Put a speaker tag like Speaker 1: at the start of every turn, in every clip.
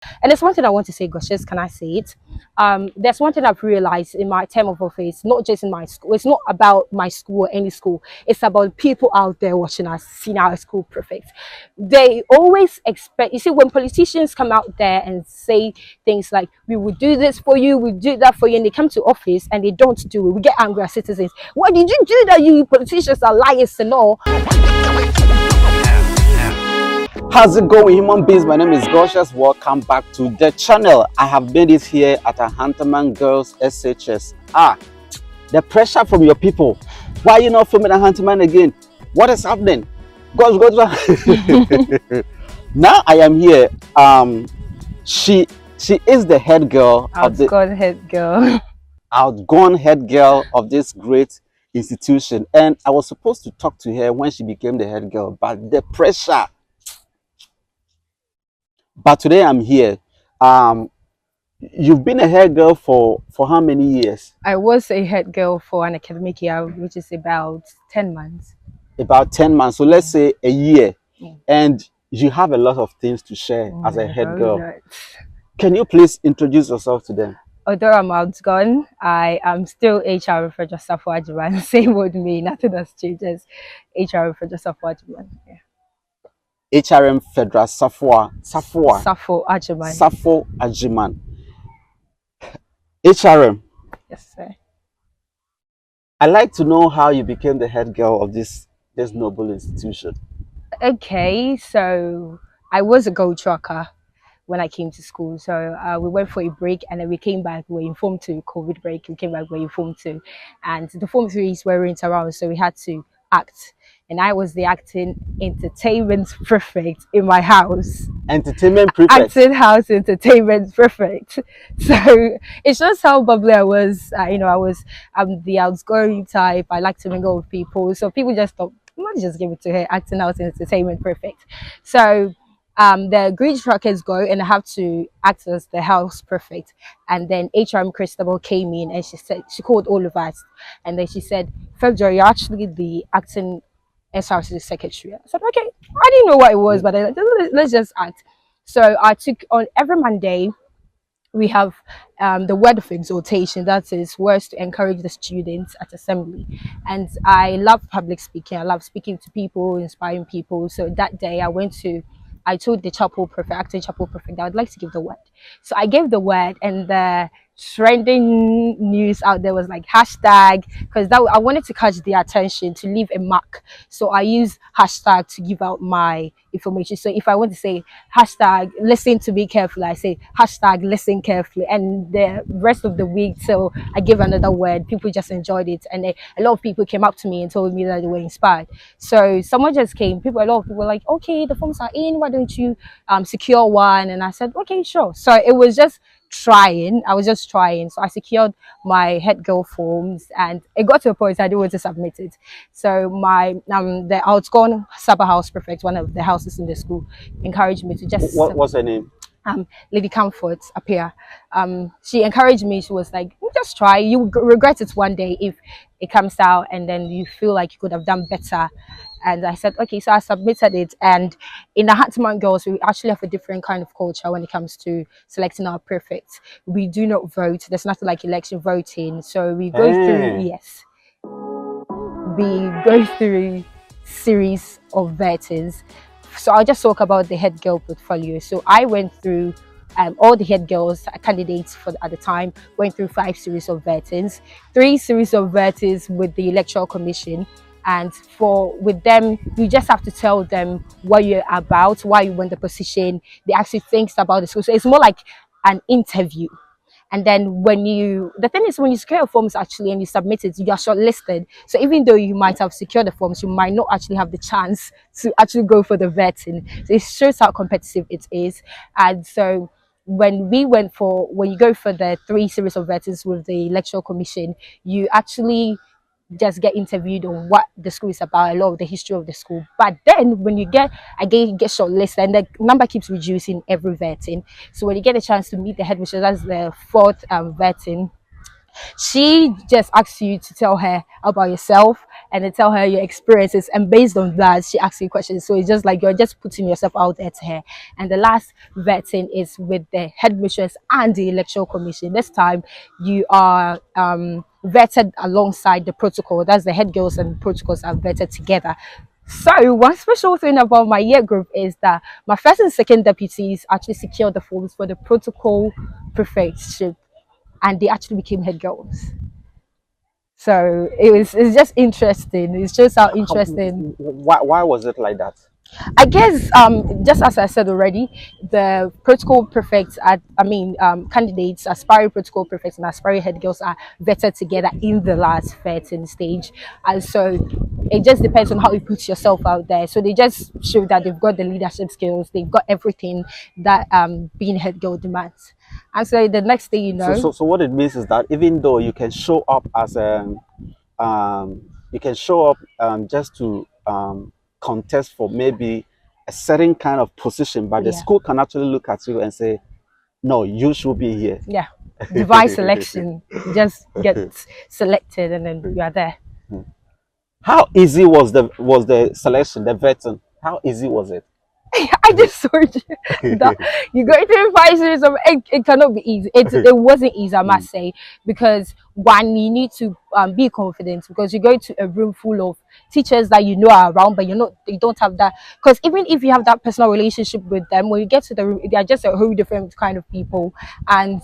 Speaker 1: And there's one thing I want to say, Goshes, can I say it? There's one thing I've realized in my term of office, not just in my school. It's not about my school or any school. It's about people out there watching us, seeing our school prefects. They always expect, you see, when politicians come out there and say things like, we will do this for you, we do that for you, and they come to office and they don't do it, we get angry as citizens. Why did you do that? You politicians are liars and all.
Speaker 2: How's it going, human beings? My name is Gorgeous. Welcome back to the channel. I have made it here at Ahantaman Girls SHS. The pressure from your people. Why are you not filming Ahantaman again? What is happening? Gosh. Now I am here. She is the head girl of the outgone head girl of this great institution, and I was supposed to talk to her when she became the head girl, but the pressure. But today I'm here. You've been a head girl for how many years?
Speaker 1: I was a head girl for an academic year, which is about 10 months.
Speaker 2: About 10 months. So let's say a year. And you have a lot of things to share as a head girl. Can you please introduce yourself to them?
Speaker 1: Although I'm outgone, I am still HR for just Ahantaman. Same with me, nothing has changed. HR for just Ahantaman. Yeah.
Speaker 2: HRM Federal Safo Ajiman. HRM.
Speaker 1: Yes, sir.
Speaker 2: I'd like to know how you became the head girl of this noble institution.
Speaker 1: Okay, so I was a gold tracker when I came to school. So we went for a break and then we came back. We were informed to COVID break. We came back, we were informed to, and the Form 3s weren't around, so we had to act. And I was the acting entertainment prefect in my house.
Speaker 2: Entertainment prefect?
Speaker 1: Acting house entertainment prefect. So it shows how bubbly I was. I'm the outgoing type. I like to mingle with people. So people just thought, let's just give it to her, acting house entertainment prefect. So the green trackers go and I have to act as the house prefect. And then HRM Christabel came in and she called all of us. And then she said, February, you're actually the acting SRC secretary. I said, okay, I didn't know what it was, but let's just act. So I took on every Monday, we have the word of exhortation, that is words to encourage the students at assembly. And I love public speaking. I love speaking to people, inspiring people. So that day I told the chapel prefect, acting chapel prefect, that I would like to give the word. So I gave the word, and the trending news out there was like hashtag, because I wanted to catch their attention, to leave a mark. So I use hashtag to give out my information. So if I want to say hashtag listen to me carefully, I say hashtag listen carefully. And the rest of the week, so I gave another word. People just enjoyed it, and a lot of people came up to me and told me that they were inspired. So someone just came. A lot of people were like, okay, the forms are in, why don't you secure one? And I said, okay, sure. So it was just trying. I was just trying. So I secured my head girl forms, and it got to a point I didn't want to submit it. So my the outgone Saba house prefect, one of the houses in the school, encouraged me to just
Speaker 2: what's her name?
Speaker 1: Lady Comfort appear. She encouraged me. She was like, just try, you regret it one day if it comes out and then you feel like you could have done better. And I said, okay, so I submitted it. And in the Ahantaman Girls, we actually have a different kind of culture when it comes to selecting our prefects. We do not vote. There's nothing like election voting. So we go through, yes, we go through series of vetings. So I'll just talk about the head girl portfolio. So I went through all the head girls candidates at the time, went through 5 series of vetings, 3 series of vetings with the electoral commission. And with them, you just have to tell them what you're about, why you want the position. They actually think about the school. So it's more like an interview. And then the thing is, when you secure your forms actually and you submit it, you are shortlisted. So even though you might have secured the forms, you might not actually have the chance to actually go for the vetting. So it shows how competitive it is. And so when you go for the 3 series of vettings with the electoral commission, you actually just get interviewed on what the school is about, a lot of the history of the school. But then when you get shortlisted, and the number keeps reducing every vetting. So when you get a chance to meet the headmistress, that's the 4th vetting, she just asks you to tell her about yourself and then tell her your experiences, and based on that she asks you questions. So it's just like you're just putting yourself out there to her. And the last vetting is with the headmistress and the electoral commission. This time you are vetted alongside the protocol. That's the head girls and protocols are vetted together. So one special thing about my year group is that my first and second deputies actually secured the forms for the protocol prefectship, and they actually became head girls. So it's just interesting. It's just how interesting.
Speaker 2: Why was it like that?
Speaker 1: I guess just as I said already, the protocol prefects are, I mean, candidates, aspiring protocol prefects and aspiring head girls are vetted together in the last vetting stage, and so it just depends on how you put yourself out there. So they just show that they've got the leadership skills, they've got everything that being head girl demands, and so the next thing you know.
Speaker 2: So what it means is that even though you can show up as a you can show up just to contest for maybe a certain kind of position, but the
Speaker 1: Yeah.
Speaker 2: school can actually look at you and say, no, you should be here.
Speaker 1: Yeah, device selection. You just get selected and then you are there.
Speaker 2: How easy was the selection, the vetting? How easy was it?
Speaker 1: I just told you that you go into a five series of it cannot be easy. It wasn't easy, I must say, because one, you need to be confident, because you go to a room full of teachers that you know are around, but you don't have that. Because even if you have that personal relationship with them, when you get to the room, they are just a whole different kind of people, and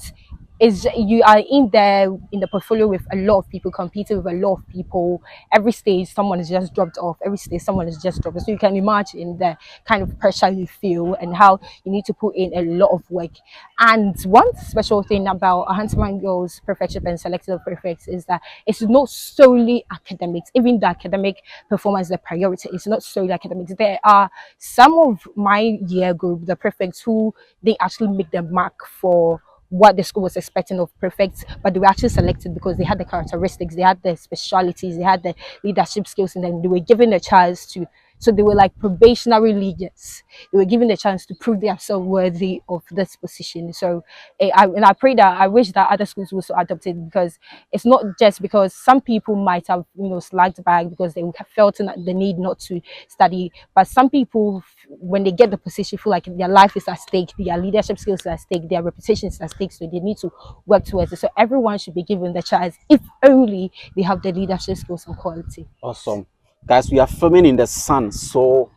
Speaker 1: is you are in there in the portfolio with a lot of people, competing with a lot of people. Every stage someone is just dropped off, every stage someone is just dropped off. So you can imagine the kind of pressure you feel and how you need to put in a lot of work. And one special thing about Ahantaman Girls Perfectship and Selected Prefects is that it's not solely academics. Even the academic performance, the priority is not solely academics. There are some of my year group, the prefects, who they actually make the mark for what the school was expecting of prefects, but they were actually selected because they had the characteristics, they had the specialities, they had the leadership skills, and then they were given a chance to. So they were like probationary leaders. They were given the chance to prove themselves worthy of this position. So I pray that, I wish that other schools also adopted, because it's not just because some people might have slacked back because they felt the need not to study, but some people, when they get the position, feel like their life is at stake, their leadership skills are at stake, their reputation is at stake, so they need to work towards it. So everyone should be given the chance, if only they have the leadership skills and quality.
Speaker 2: Awesome. Guys, we are filming in the sun, so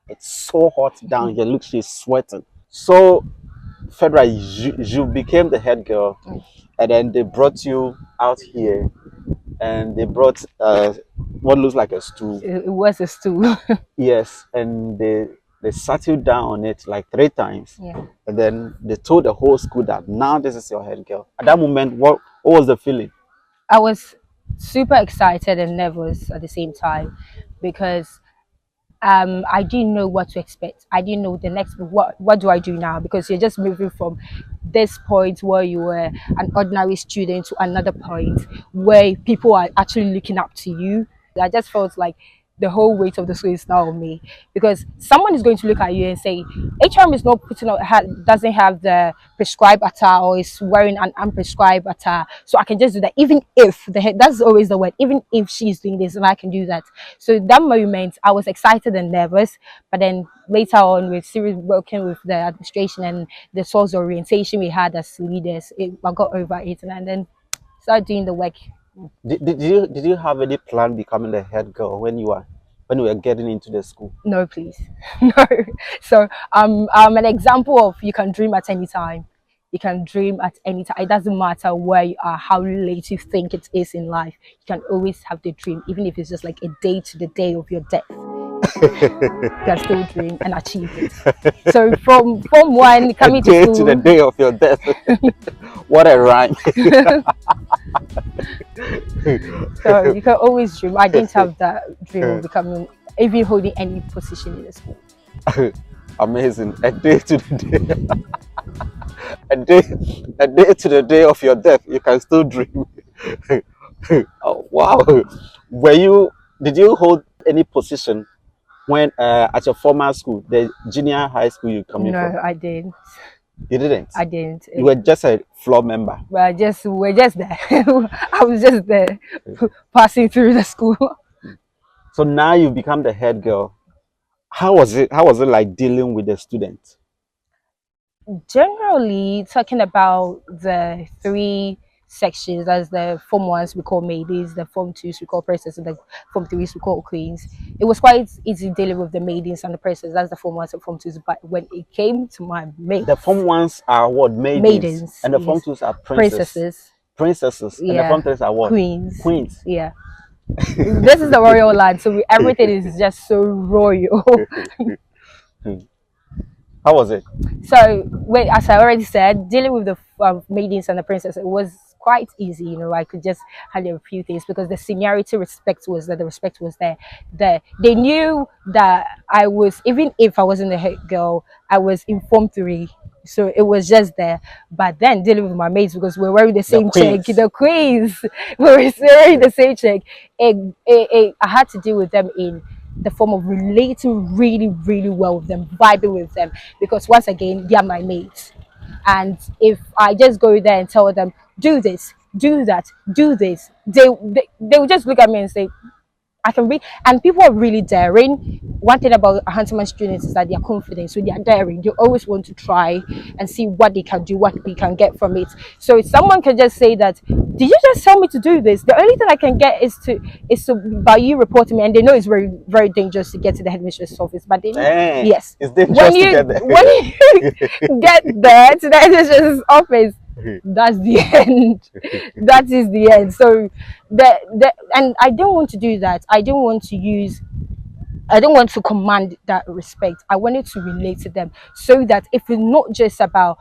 Speaker 2: it's so hot down here. Look, she's sweating. So, Fedra, you became the head girl, and then they brought you out here, and they brought what looks like a stool.
Speaker 1: It was a stool.
Speaker 2: Yes, and they sat you down on it like 3 times.
Speaker 1: Yeah.
Speaker 2: And then they told the whole school that now this is your head girl. At that moment, what was the feeling?
Speaker 1: I was super excited and nervous at the same time, because I didn't know what to expect. I didn't know the next, what do I do now, because you're just moving from this point where you were an ordinary student to another point where people are actually looking up to you. I just felt like the whole weight of the school is now on me, because someone is going to look at you and say HRM is not putting out, doesn't have the prescribed attire, or is wearing an unprescribed attire, so I can just do that. Even if that's always the word, even if she's doing this, and I can do that. So that moment I was excited and nervous, but then later on, with serious working with the administration and the source orientation we had as leaders, I got over it, and then started doing the work.
Speaker 2: Did you have any plan becoming the head girl when you were getting into the school?
Speaker 1: No, please. No. So I'm an example of, you can dream at any time. You can dream at any time. It doesn't matter where you are, how late you think it is in life. You can always have the dream, even if it's just like a day to the day of your death. You can still dream and achieve it. So from one coming
Speaker 2: to
Speaker 1: school,
Speaker 2: to the day of your death. What a rhyme.
Speaker 1: so you can always dream. I didn't have that dream of becoming, even holding any position in the school.
Speaker 2: Amazing. A day to the day. a day to the day of your death. You can still dream. Oh, wow. Did you hold any position when at your former school, the junior high school you coming from?
Speaker 1: No, I didn't.
Speaker 2: You didn't?
Speaker 1: I didn't.
Speaker 2: You were just a floor member?
Speaker 1: We're just there. I was just there, passing through the school.
Speaker 2: So now you become the head girl. How was it? How was it like dealing with the students?
Speaker 1: Generally, talking about the three sections, as the form ones we call maidens, the form twos we call princesses, and the form threes we call queens. It was quite easy dealing with the maidens and the princesses. That's the form ones and form twos. But when it came to my
Speaker 2: The
Speaker 1: mates,
Speaker 2: form ones are what? Maidens.
Speaker 1: maidens,
Speaker 2: And the form
Speaker 1: yes,
Speaker 2: twos are princesses.
Speaker 1: princesses,
Speaker 2: Princesses. And the
Speaker 1: yeah,
Speaker 2: form threes are what?
Speaker 1: queens,
Speaker 2: Queens.
Speaker 1: yeah. This is the royal land, so everything is just so royal.
Speaker 2: How was it?
Speaker 1: So, wait, as I already said, dealing with the maidens and the princess, it was quite easy. You know, I could just handle a few things because the seniority respect was there. The respect was there. They knew that I was, even if I wasn't the head girl, I was in form three. So it was just there. But then dealing with my mates because we're wearing the
Speaker 2: The
Speaker 1: same check,
Speaker 2: queens.
Speaker 1: the queens, we were wearing the same check. I had to deal with them in the form of relating really, really well with them, vibing with them, because once again, they are my mates. And if I just go there and tell them, do this, do that, do this, they will just look at me and say, I can read, and people are really daring. One thing about Ahantaman students is that they are confident, so they are daring. They always want to try and see what they can do, what we can get from it. So if someone can just say that, did you just tell me to do this? The only thing I can get is to by you reporting me, and they know it's very very dangerous to get to the headmistress office. But they know,
Speaker 2: Eh,
Speaker 1: yes,
Speaker 2: it's dangerous to get
Speaker 1: when
Speaker 2: there.
Speaker 1: you get there to the headmistress office, that's the end. That is the end. So and I don't want to do that. I don't want to command that respect. I wanted to relate to them so that if it's not just about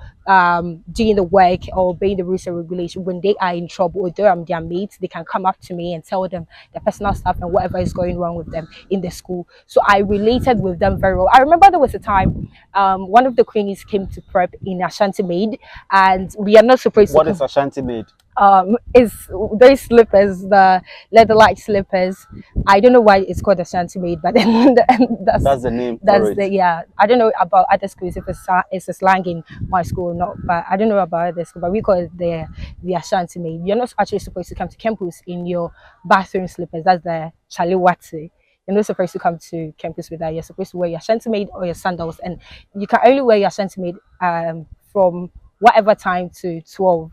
Speaker 1: doing the work or obeying the rules and regulation, when they are in trouble, although I'm their mate, they can come up to me and tell them the personal stuff and whatever is going wrong with them in the school. So I related with them very well. I remember there was a time one of the queenies came to prep in Ashanti Maid, and we are not supposed to
Speaker 2: What is
Speaker 1: come.
Speaker 2: Ashanti made?
Speaker 1: Is those slippers, the leather like slippers. I don't know why it's called Ashanti Maid, but then
Speaker 2: That's the name for
Speaker 1: that's
Speaker 2: it.
Speaker 1: the, yeah. I don't know about other schools if it's a slang in my school or not, but I don't know about other school. But we call it the Ashanti Maid. You're not actually supposed to come to campus in your bathroom slippers. That's the chaliwati. You're not supposed to come to campus with that. You're supposed to wear your Ashanti Maid or your sandals, and you can only wear your Ashanti Maid from whatever time to 12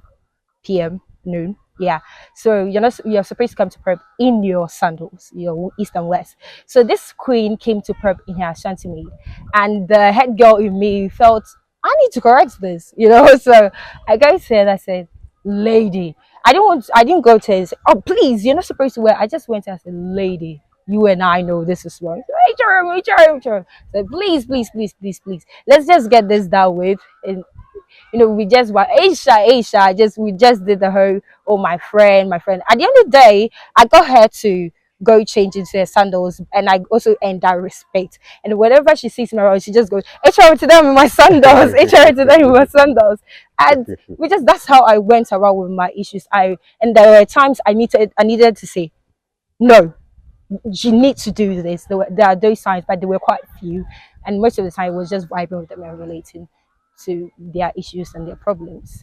Speaker 1: p.m. noon. Yeah. So you're supposed to come to prep in your sandals, your east and west. So this queen came to prep in her Ashanti maid, and the head girl in me felt I need to correct this, you know. So I go to her and I said, lady, I didn't go to her and say, oh please, you're not supposed to wear. I just went and I said, lady, you and I know this is wrong. HRM. So please, let's just get this done with. And we just were Aisha, just we just did the whole my friend. At the end of the day, I got her to go change into her sandals, and I also earned that respect. And whenever she sees me around, she just goes, HR to them in my sandals, HR to them in my sandals. And we just that's how I went around with my issues. And there were times I needed to say, no, you need to do this. There are those signs, but there were quite few. And most of the time it was just vibing with them and relating to their issues and their problems.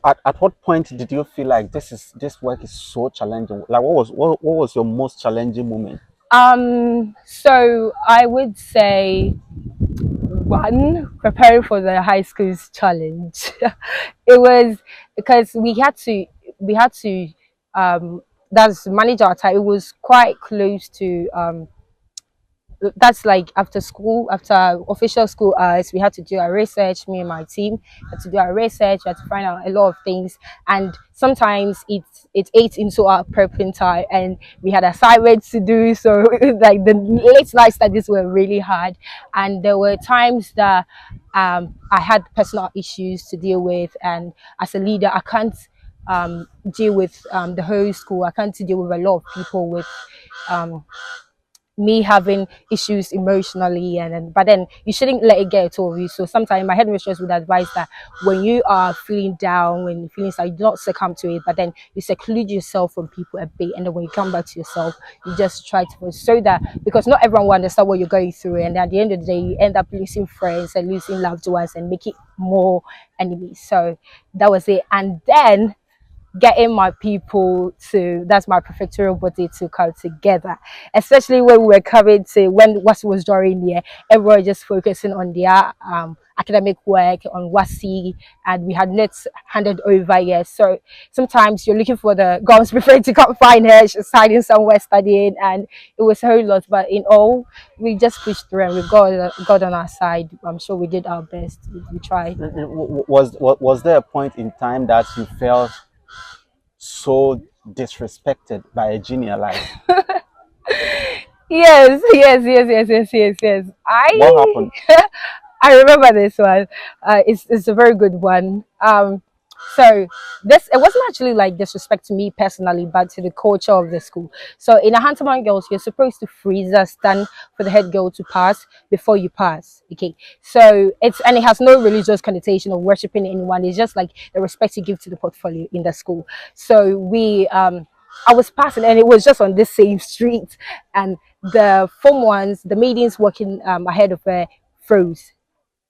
Speaker 2: At what point did you feel like this work is so challenging? Like what was your most challenging moment?
Speaker 1: So I would say one, preparing for the high school's challenge. It was because we had to that's manage our time. It was quite close to that's like after school, after official school hours, we had to do our research. Me and my team had to do our research. We had to find out a lot of things, and sometimes it ate into our prepping time, and we had assignments to do. So like the late night studies were really hard, and there were times that I had personal issues to deal with, and as a leader, I can't deal with the whole school. I can't deal with a lot of people with um, me having issues emotionally, but then you shouldn't let it get to you. So sometimes my headmistress would advise that when you are feeling down, when you're feeling like, do not succumb to it, but then you seclude yourself from people a bit, and then when you come back to yourself, you just try to, so that, because not everyone will understand what you're going through, and at the end of the day you end up losing friends and losing loved ones and making more enemies. So that was it. And then getting my people to, that's my prefectorial body, to come together, especially when we were coming to, when what was during the year, everyone just focusing on their academic work on WASI, and we had not handed over yet. So sometimes you're looking for the girls prefer to come find her, she's hiding somewhere studying, and it was a whole lot. But in all, we just pushed through and we got on our side. I'm sure we did our best. We tried.
Speaker 2: Was there a point in time that you felt so disrespected by a junior? Like,
Speaker 1: Yes.
Speaker 2: what
Speaker 1: I
Speaker 2: happened?
Speaker 1: I remember this one. It's a very good one. So this, it wasn't actually like disrespect to me personally, but to the culture of the school. So in Ahantaman girls, you're supposed to freeze or stand for the head girl to pass before you pass. Okay, so it's, and it has no religious connotation of worshiping anyone. It's just like the respect you give to the portfolio in the school. So we I was passing, and it was just on this same street, and the form ones, the maidens walking ahead of her froze,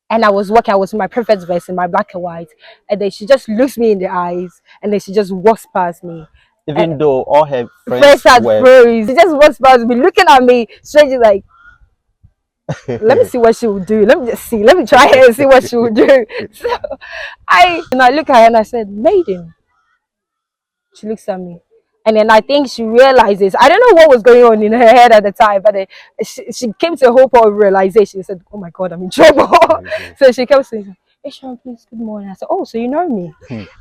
Speaker 1: and I was walking, I was in my perfect vest in my black and white, and then she just looks me in the eyes, and then she just walks past me. And
Speaker 2: Even though all her
Speaker 1: first
Speaker 2: friends
Speaker 1: had
Speaker 2: were
Speaker 1: froze, she just walks past me, looking at me strangely like, let me see what she will do. Let me just see. Let me try her and see what she will do. So I look at her and I said, Maiden. She looks at me. And then I think she realizes, I don't know what was going on in her head at the time, but then she came to a whole point of realization. She said, oh my God, I'm in trouble. So she comes to me, hey, Sharon, please, good morning. I said, oh, so you know me?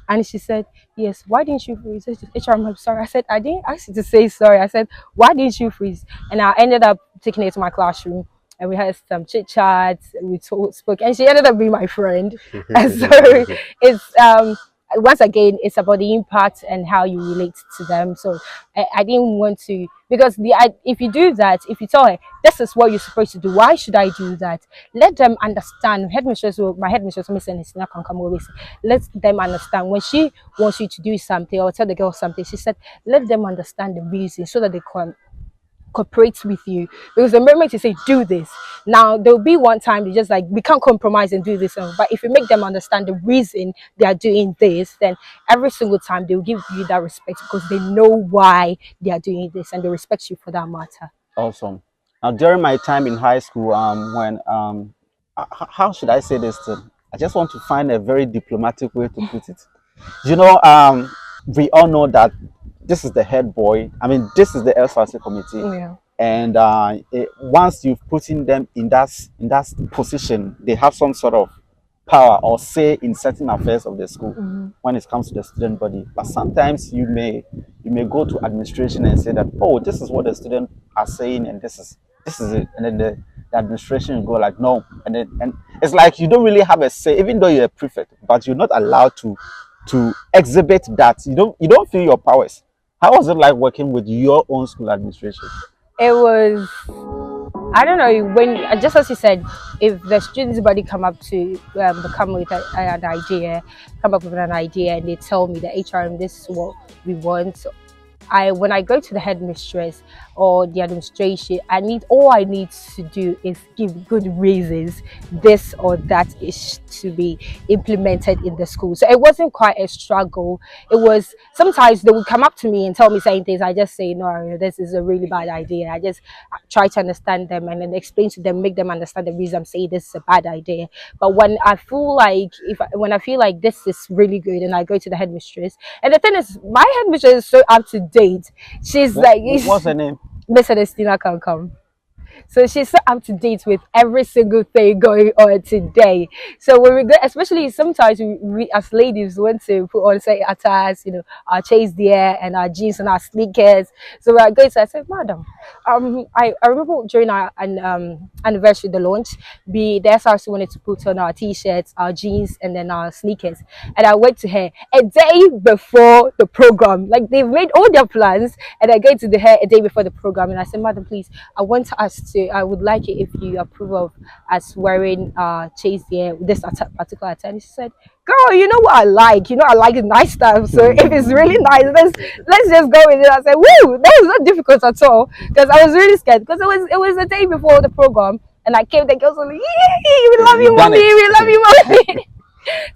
Speaker 1: And she said, yes, why didn't you freeze? I said, HR, I'm sorry. I said, I didn't ask you to say sorry. I said, why didn't you freeze? And I ended up taking it to my classroom, and we had some chit chats, we spoke, and she ended up being my friend. And so it's once again, it's about the impact and how you relate to them. So I didn't want to, because if you do that, if you tell her this is what you're supposed to do, why should I do that? Let them understand. Headmistress, my headmistress, Miss Anisina can come always. Let them understand when she wants you to do something or tell the girl something. She said, let them understand the reason so that they can cooperate with you, because the moment you say do this, now there'll be one time you just like, we can't compromise and do this, but if you make them understand the reason they are doing this, then every single time they'll give you that respect because they know why they are doing this and they respect you for that matter.
Speaker 2: awesome. Now, during my time in high school, when how should I say this? I just want to find a very diplomatic way to put it. You know, we all know that this is the head boy. I mean, this is the LSRC committee,
Speaker 1: Yeah.
Speaker 2: and once you've put in them in that position, they have some sort of power or say in certain affairs of the school when it comes to the student body. But sometimes you may go to administration and say that, oh, this is what the students are saying, and this is it, and then the administration will go like, no, and it's like you don't really have a say, even though you're a prefect, but you're not allowed to exhibit that. You don't feel your powers. How was it like working with your own school administration?
Speaker 1: It was, I don't know, when just as you said, if the students body come up to come with an idea, come up with an idea, and they tell me that HRM, this is what we want. When I go to the headmistress or the administration, all I need to do is give good reasons this or that is to be implemented in the school. So it wasn't quite a struggle. It was, sometimes they would come up to me and tell me certain things. I just say, no, this is a really bad idea. I just try to understand them and then explain to them, make them understand the reason I'm saying this is a bad idea. But when I feel like, when I feel like this is really good, and I go to the headmistress, and the thing is, my headmistress is so up to date. She's like,
Speaker 2: What's her name?
Speaker 1: Miss Anisina can come. So she's so up to date with every single thing going on today. So when we go, especially sometimes we as ladies want to put on, say, attires, our chase there and our jeans and our sneakers. So when I go to, I said, madam, I remember during our anniversary, the launch, the SRC wanted to put on our t-shirts, our jeans, and then our sneakers. And I went to her a day before the program. Like, they've made all their plans, and I go to her a day before the program, and I said, madam, please, I would like it if you approve of us wearing chase there this particular attire. She said, girl, you know what I like? I like nice stuff. So if it's really nice, let's just go with it. I said, woo, that was not difficult at all, because I was really scared, because it was the day before the program, and I came, the girls were like, yay, we love you, mommy, we love you, mommy.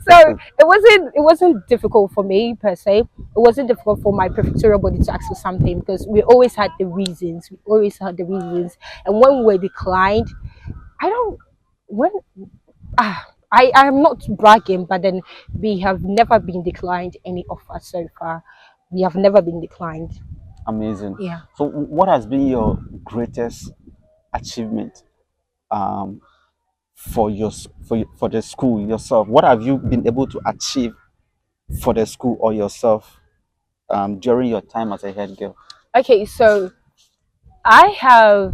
Speaker 1: So it wasn't difficult for me per se. It wasn't difficult for my prefectorial body to ask for something because we always had the reasons. We always had the reasons. And when we were declined, I don't when I am not bragging, but then we have never been declined any offer so far. We have never been declined.
Speaker 2: Amazing.
Speaker 1: Yeah.
Speaker 2: So, what has been your greatest achievement um, for for the school yourself? What have you been able to achieve for the school or yourself during your time as a head girl?
Speaker 1: Okay, so I have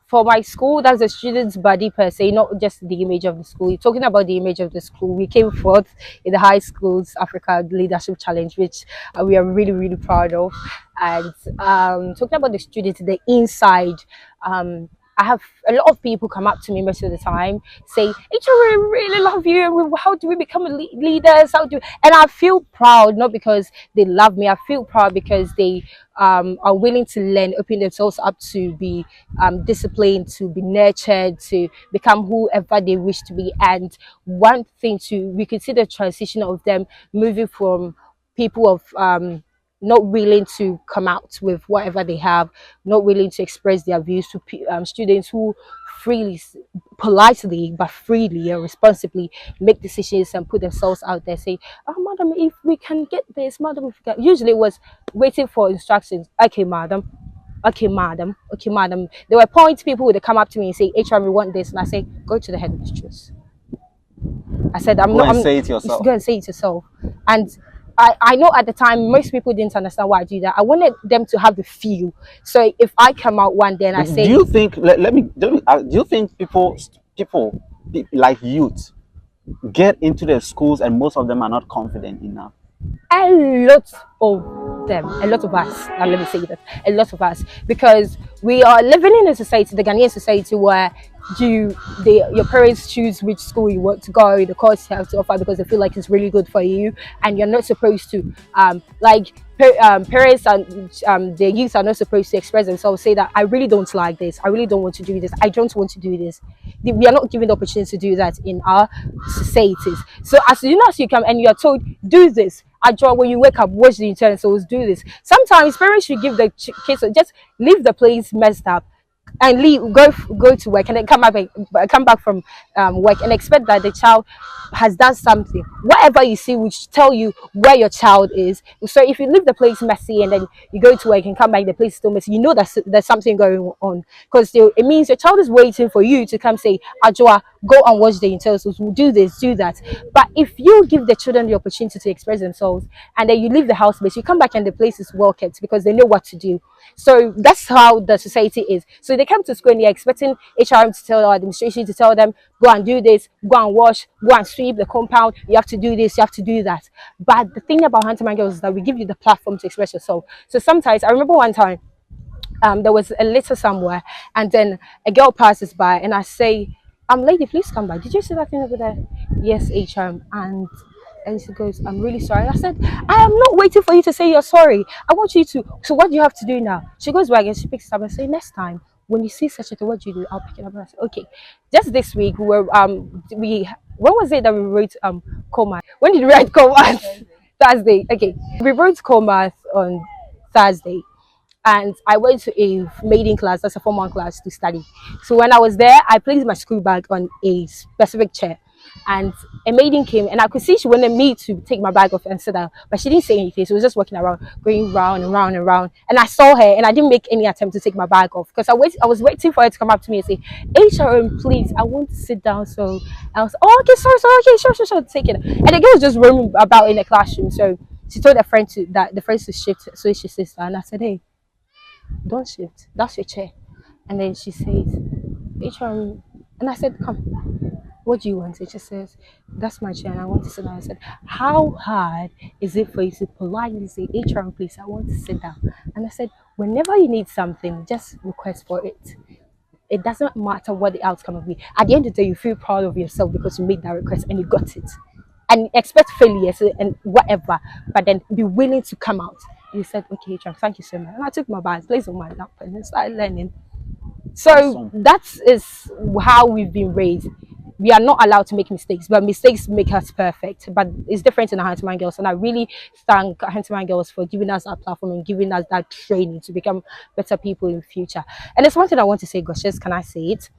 Speaker 1: for my school, that's the student's body per se, not just the image of the school. You're talking about the image of the school. We came forth in the High Schools Africa Leadership Challenge, which we are really, really proud of. And talking about the students, the inside, um, I have a lot of people come up to me most of the time, say, "Hey, we really love you. And how do we become leaders? How do?" And I feel proud, not because they love me. I feel proud because they are willing to learn, open themselves up to be disciplined, to be nurtured, to become whoever they wish to be. And one thing to we could see the transition of them moving from people of not willing to come out with whatever they have, not willing to express their views to students who freely, politely, but freely and responsibly make decisions and put themselves out there. Say, "Oh, madam, if we can get this, madam, if we can." Usually, it was waiting for instructions. Okay, madam. Okay, madam. Okay, madam. There were points people would come up to me and say, "HR, we want this," and I say, "Go to the headmistress." I said, "I'm
Speaker 2: Go
Speaker 1: not."
Speaker 2: and
Speaker 1: I'm.
Speaker 2: say it
Speaker 1: Just
Speaker 2: yourself.
Speaker 1: go and say it yourself. And I know at the time most people didn't understand why I do that. I wanted them to have the feel. So if I come out one day and I
Speaker 2: Do
Speaker 1: say,
Speaker 2: you think? Do you think like youth get into the schools and most of them are not confident enough?
Speaker 1: a lot of them, a lot of us, and let me say that, a lot of us, because we are living in a society, the Ghanaian society, where your parents choose which school you want to go, the course you have to offer because they feel like it's really good for you, and you're not supposed to, parents and the youth are not supposed to express themselves, say that I really don't like this, I really don't want to do this, I don't want to do this. We are not given the opportunity to do that in our societies. So as soon as you come and you are told, do this, I draw when you wake up, watch the utensils, do this. Sometimes parents should give the kids just leave the place messed up and leave, go to work, and then come back from work and expect that the child has done something. Whatever you see will tell you where your child is. So if you leave the place messy and then you go to work and come back, the place is still messy, you know that there's something going on, because it means your child is waiting for you to come say, Ajua, go and watch the utensils, we'll do this, do that. But if you give the children the opportunity to express themselves and then you leave the house space, you come back and the place is well kept because they know what to do. So that's how the society is. So they come to school and they're expecting HRM to tell, or administration to tell them, go and do this, go and wash, go and sweep the compound, you have to do this, you have to do that. But the thing about Hunterman Girls is that we give you the platform to express yourself. So sometimes, I remember one time, there was a litter somewhere, and then a girl passes by, and I say, lady, please come back. Did you see that thing over there? Yes, HM. And she goes, I'm really sorry. I said, I am not waiting for you to say you're sorry. I want you to. So what do you have to do now? She goes back and she picks it up and say, next time when you see such a thing, what do you do? I'll pick it up. And I said, okay. Just this week, we when was it that we wrote coma? When did we write coma? Thursday. Okay, we wrote coma on Thursday, and I went to a maiden class, that's a formal class, to study. So when I was there, I placed my school bag on a specific chair, and a maiden came, and I could see she wanted me to take my bag off and sit down, but she didn't say anything. She was just walking around, going round and round and round. And I saw her, and I didn't make any attempt to take my bag off because I was waiting for her to come up to me and say, HRM, please, I want to sit down. So I was, oh, okay, sorry, sorry, okay, sure, take it. And the girl was just roaming about in the classroom. So she told the friend to shift, so she sits down. And I said, hey, don't shift. That's your chair. And then she says, HRM. And I said, come, what do you want? And she says, that's my chair and I want to sit down. I said, how hard is it for you to politely say, HRM, please, I want to sit down? And I said, whenever you need something, just request for it. It doesn't matter what the outcome will be. At the end of the day, you feel proud of yourself because you made that request and you got it. And expect failures and whatever, but then be willing to come out. And he said, okay, John, thank you so much. And I took my bag, placed on my lap, and then started learning. So
Speaker 2: Awesome.
Speaker 1: that is how we've been raised. we are not allowed to make mistakes, but mistakes make us perfect. But it's different in Ahantaman Girls, and I really thank Ahantaman Girls for giving us that platform and giving us that training to become better people in the future. And there's one thing I want to say, Goshes, can I say it?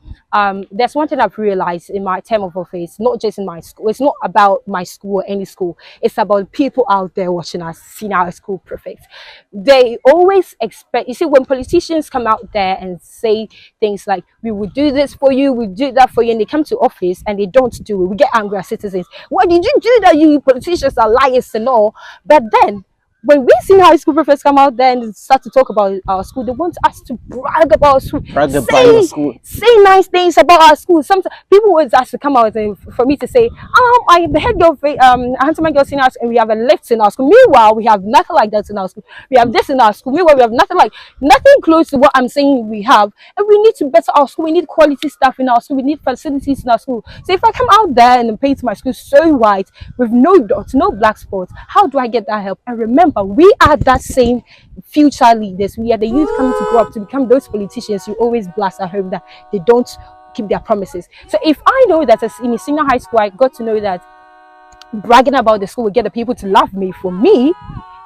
Speaker 1: There's one thing I've realized in my term of office, not just in my school. It's not about my school or any school. It's about people out there watching us, seeing our school perfect. They always expect. You see, when politicians come out there and say things like, "We will do this for you, we do that for you," and they come to office and they don't do it, we get angry as citizens. Why did you do that? You politicians are liars and all. But then when we see high school professors come out there and start to talk about our school, they want us to brag about our school,
Speaker 2: Brag about your school.
Speaker 1: say nice things about our school. Sometimes people always ask to come out and for me to say, I am the head of Ahantaman Girls in our school, and we have a lift in our school. Meanwhile, we have nothing like that in our school. We have this in our school. Meanwhile, we have nothing close to what I'm saying we have, and we need to better our school. We need quality staff in our school. We need facilities in our school. So if I come out there and paint my school so white with no dots, no black spots, how do I get that help? And remember, we are that same future leaders. We are the youth coming to grow up to become those politicians you always blast at home that they don't keep their promises. So if I know that in a senior high school, I got to know that bragging about the school will get the people to love me for me,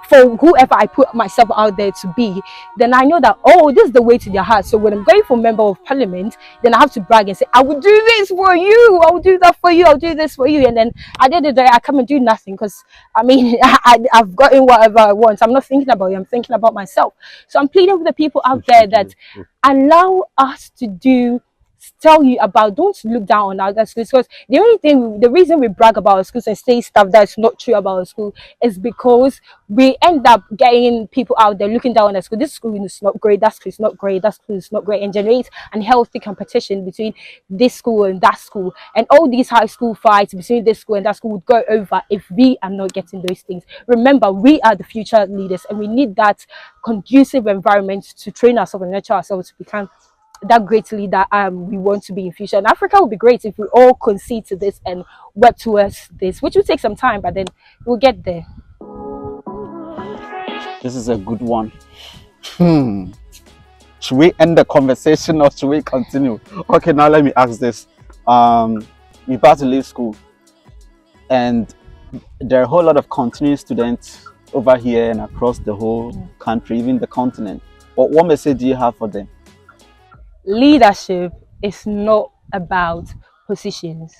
Speaker 1: for whoever I put myself out there to be, then I know that, oh, this is the way to their heart. So when I'm going for member of parliament, then I have to brag and say, I will do this for you, I will do that for you, I'll do this for you. And then at the end of the day, I come and do nothing because I mean, I've gotten whatever I want. I'm not thinking about you, I'm thinking about myself. So I'm pleading with the people out there that allow us to do, tell you about, don't look down on other schools, because the reason we brag about our schools and say stuff that's not true about our school is because we end up getting people out there looking down on our school. This school is not great, that school is not great, that school is not great, and generate unhealthy competition between this school and that school, and all these high school fights between this school and that school would go over if we are not getting those things. Remember, we are the future leaders, and we need that conducive environment to train ourselves and nurture ourselves to become that great leader we want to be in future. And Africa would be great if we all concede to this and work towards this, which will take some time, but then we'll get there.
Speaker 2: This is a good one. Should we end the conversation or should we continue? Okay, now let me ask this. You're about to leave school, and there are a whole lot of continuing students over here and across the whole country, even the continent. What message do you have for them?
Speaker 1: Leadership is not about positions.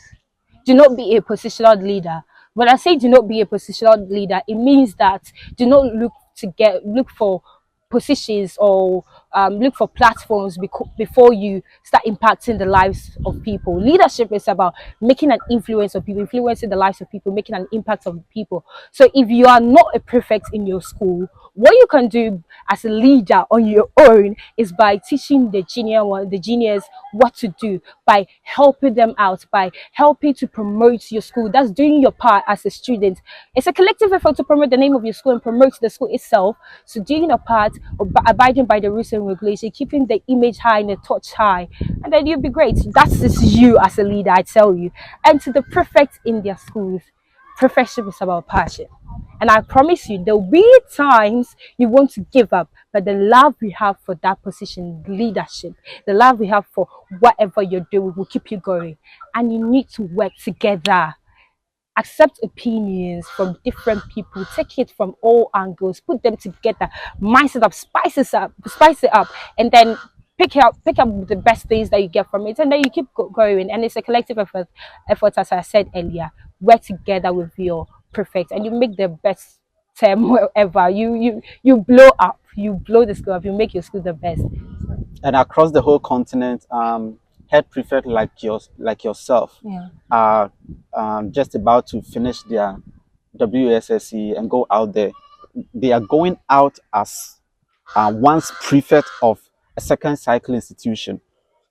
Speaker 1: Do not be a positional leader. When I say do not be a positional leader, it means that do not look for positions or look for platforms before you start impacting the lives of people. Leadership is about making an influence on people, influencing the lives of people, making an impact on people. So if you are not a prefect in your school, what you can do as a leader on your own is by teaching the juniors what to do, by helping them out, by helping to promote your school. That's doing your part as a student. It's a collective effort to promote the name of your school and promote the school itself. So doing your part, abiding by the rules and regulations, keeping the image high and the touch high, and then you'll be great. That's just you as a leader, I tell you. And to the prefects in their schools, professionship is about passion. And I promise you, there will be times you want to give up, but the love we have for that position, leadership, the love we have for whatever you're doing will keep you going. And you need to work together. Accept opinions from different people, take it from all angles, put them together, mice it up, spice it up, and then pick up the best things that you get from it, and then you keep going. And it's a collective effort, as I said earlier. Work together with your perfect, and you make the best term ever. You blow up, you blow the school up, you make your school the best.
Speaker 2: And across the whole continent, head prefect like yourself are just about to finish their WSSE and go out there. They are going out as once prefect of a second cycle institution.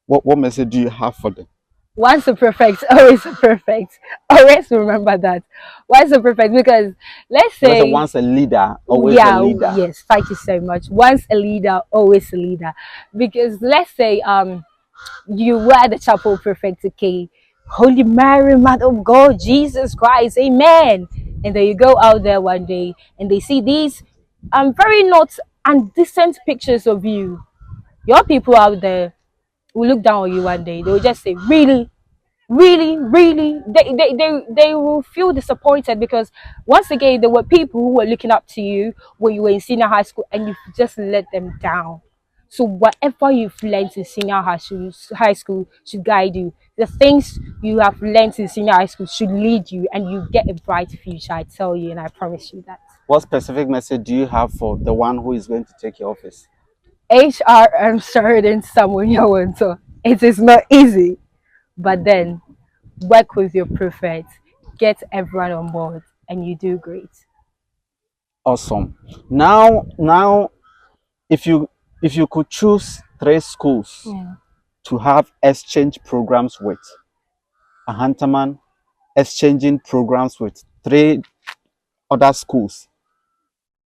Speaker 2: What message do you have for them?
Speaker 1: Once a perfect, always a perfect. Always remember that. Once a perfect, because let's say
Speaker 2: once a leader, always a leader.
Speaker 1: Yes, thank you so much. Once a leader, always a leader. Because let's say you were the chapel prefect, okay? Holy Mary, Mother of God, Jesus Christ, amen. And then you go out there one day and they see these very not undecent pictures of you. Your people out there will look down on you one day. They will just say, really? really, they will feel disappointed because once again there were people who were looking up to you when you were in senior high school and you just let them down. So whatever you've learned in senior high school should guide you. The things you have learned in senior high school should lead you, and you get a bright future. I tell you, and I promise you that.
Speaker 2: What specific message do you have for the one who is going to take your office?
Speaker 1: HR, I'm sorry, then someone you want to. It is not easy, but then work with your prefect, get everyone on board, and you do great.
Speaker 2: Awesome. Now, if you could choose three schools
Speaker 1: Yeah.
Speaker 2: to have exchange programs with, Ahantaman exchanging programs with three other schools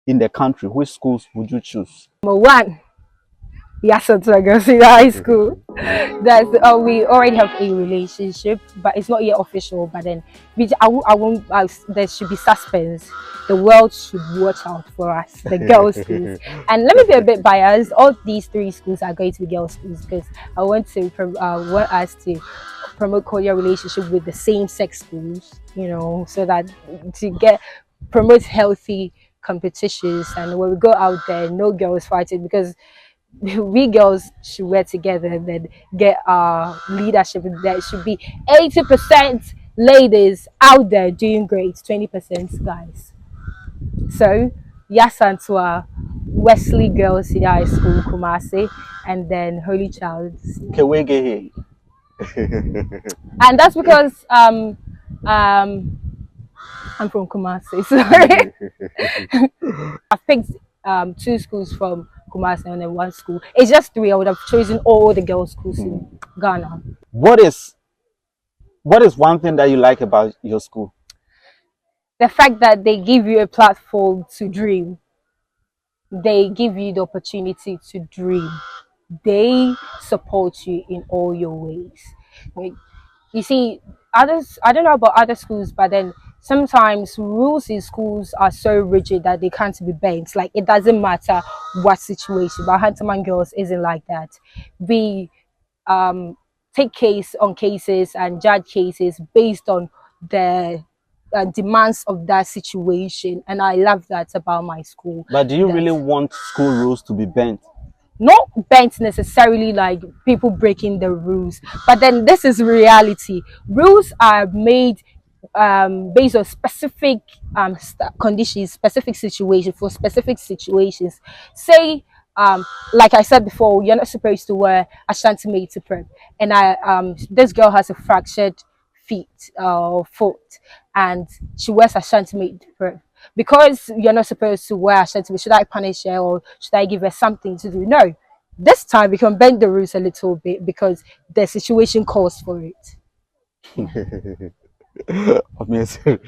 Speaker 2: in the country, which schools would you choose?
Speaker 1: Number one, yes, to girls in high school. That's we already have a relationship, but it's not yet official. But then, I won't. There should be suspense. The world should watch out for us, the girls' schools. And let me be a bit biased. All these three schools are going to be girls' schools because I want want us to promote cordial relationship with the same-sex schools. You know, so that to get promote healthy competitions, and when we go out there, no girls fighting because we girls should work together and then get our leadership. There should be 80% ladies out there doing great, 20% guys. So Yasantua, Wesley Girls Senior High School, Kumasi, and then Holy Child.
Speaker 2: Kewege.
Speaker 1: And that's because I'm from Kumasi. Sorry. I picked two schools from Kumasi and then one school. It's just three. I would have chosen all the girls' schools in Ghana.
Speaker 2: What is one thing that you like about your school?
Speaker 1: The fact that they give you a platform to dream, they give you the opportunity to dream, they support you in all your ways. Like, you see, others, I don't know about other schools, but then sometimes rules in schools are so rigid that they can't be bent. Like, it doesn't matter what situation, but Ahantaman Girls isn't like that. We um, take case on cases and judge cases based on the demands of that situation, and I love that about my school.
Speaker 2: But do you
Speaker 1: That
Speaker 2: really want school rules to be bent?
Speaker 1: not bent necessarily like people breaking the rules, but then this is reality. Rules are made based on specific conditions, specific situations, for specific situations. Say, like I said before, you're not supposed to wear Ashanti made to prep, and this girl has a fractured foot, and she wears Ashanti made to prep. Because you're not supposed to wear Ashanti, should I punish her or should I give her something to do? No, this time we can bend the rules a little bit because the situation calls for it.
Speaker 2: Amazing.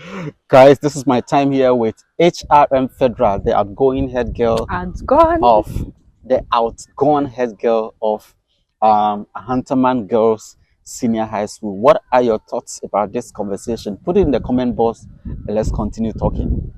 Speaker 2: Guys, this is my time here with HRM Federal, the outgoing head girl
Speaker 1: And gone.
Speaker 2: of Ahantaman Girls Senior High School. What are your thoughts about this conversation? Put it in the comment box and let's continue talking.